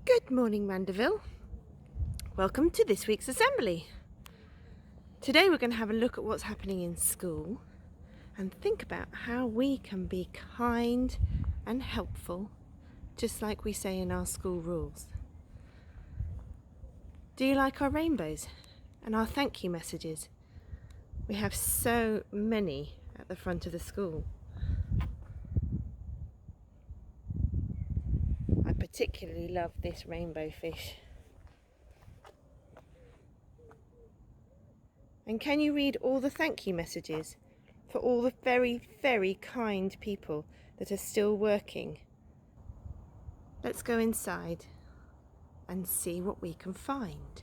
Good morning, Mandeville. Welcome to this week's assembly. Today we're going to have a look at what's happening in school and think about how we can be kind and helpful, just like we say in our school rules. Do you like our rainbows and our thank you messages? We have so many at the front of the school. I particularly love this rainbow fish. And can you read all the thank you messages for all the very, very kind people that are still working? Let's go inside and see what we can find.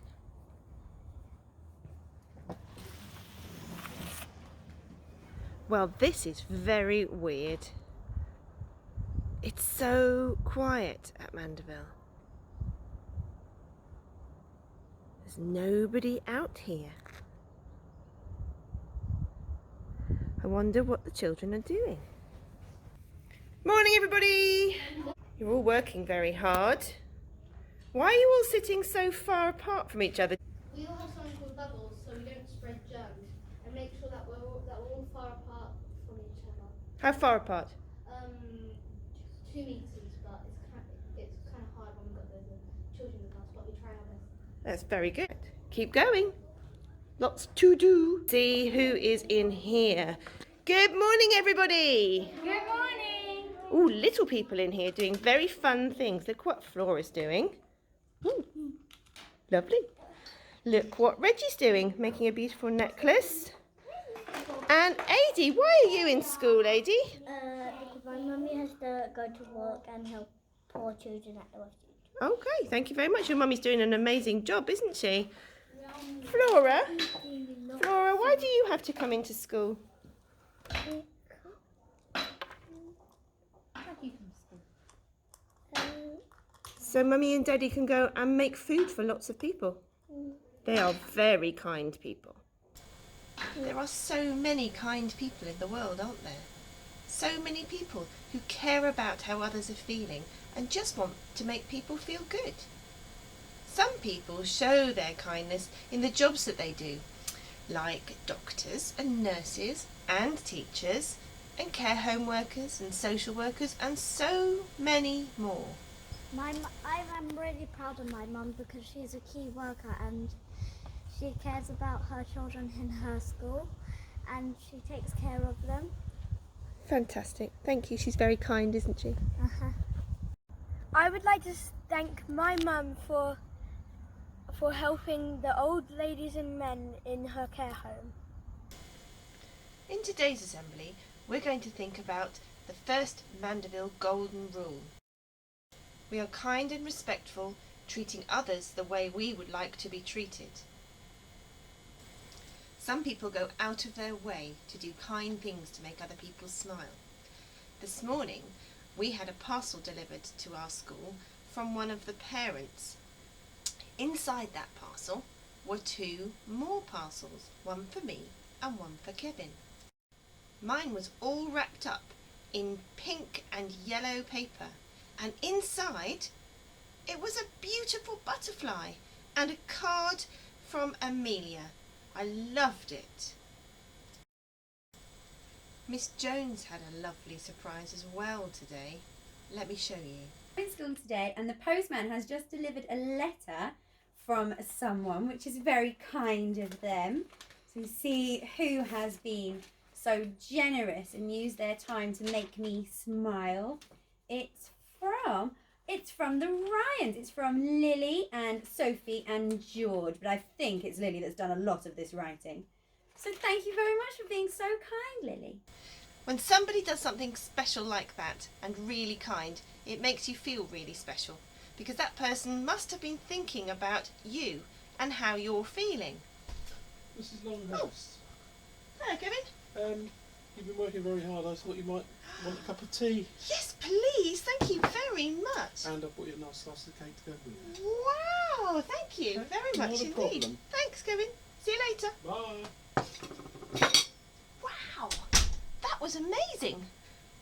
Well, this is very weird. It's so quiet at Mandeville. There's nobody out here. I wonder what the children are doing. Morning, everybody! You're all working very hard. Why are you all sitting so far apart from each other? We all have something called bubbles, so we don't spread germs, and make sure that we're all far apart from each other. How far apart? 2 meters, but it's kind of hard when we've got the children with us, but we try our best. That's very good. Keep going. Lots to do. See who is in here. Good morning, everybody. Good morning! Ooh, little people in here doing very fun things. Look what Flora's doing. Ooh, lovely. Look what Reggie's doing, making a beautiful necklace. And Adi, why are you in school, Adi? Because my mummy has to go to work and help poor children at the refuge. Okay, thank you very much. Your mummy's doing an amazing job, isn't she? Flora, why do you have to come into school? So Mummy and Daddy can go and make food for lots of people. They are very kind people. There are so many kind people in the world, aren't there? So many people who care about how others are feeling and just want to make people feel good. Some people show their kindness in the jobs that they do, like doctors and nurses and teachers and care home workers and social workers and so many more. I'm really proud of my mum because she's a key worker and she cares about her children in her school and she takes care of them. Fantastic. Thank you. She's very kind, isn't she? I would like to thank my mum for helping the old ladies and men in her care home. In today's assembly, we're going to think about the first Mandeville Golden Rule. We are kind and respectful, treating others the way we would like to be treated. Some people go out of their way to do kind things to make other people smile. This morning, we had a parcel delivered to our school from one of the parents. Inside that parcel were 2 more parcels, one for me and one for Kevin. Mine was all wrapped up in pink and yellow paper, and inside it was a beautiful butterfly and a card from Amelia. I loved it. Miss Jones had a lovely surprise as well today. Let me show you. In school today, and the postman has just delivered a letter from someone, which is very kind of them. So you see who has been so generous and used their time to make me smile. It's from the Ryans. It's from Lily and Sophie and George, but I think it's Lily that's done a lot of this writing. So thank you very much for being so kind, Lily. When somebody does something special like that and really kind, it makes you feel really special because that person must have been thinking about you and how you're feeling. Mrs. Longhurst. Hello, Kevin. You've been working very hard. I thought you might want a cup of tea. Yes, please. Thank you very much. And I've brought you a nice slice of cake to go with. Wow, thank you very Not much a indeed. problem. Thanks, Kevin. See you later. Bye. Wow, that was amazing.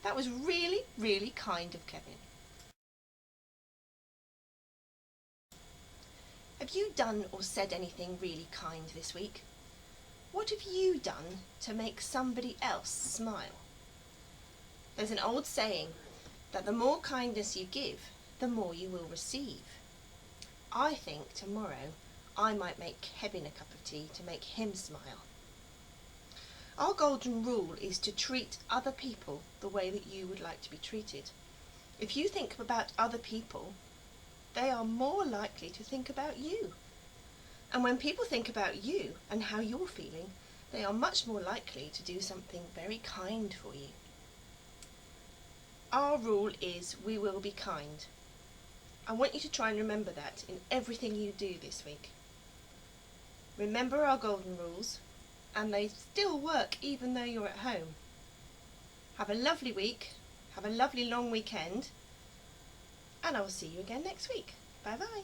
That was really, really kind of Kevin. Have you done or said anything really kind this week? What have you done to make somebody else smile? There's an old saying that the more kindness you give, the more you will receive. I think tomorrow I might make Kevin a cup of tea to make him smile. Our golden rule is to treat other people the way that you would like to be treated. If you think about other people, they are more likely to think about you. And when people think about you and how you're feeling, they are much more likely to do something very kind for you. Our rule is we will be kind. I want you to try and remember that in everything you do this week. Remember our golden rules, and they still work even though you're at home. Have a lovely week, have a lovely long weekend, and I will see you again next week. Bye bye.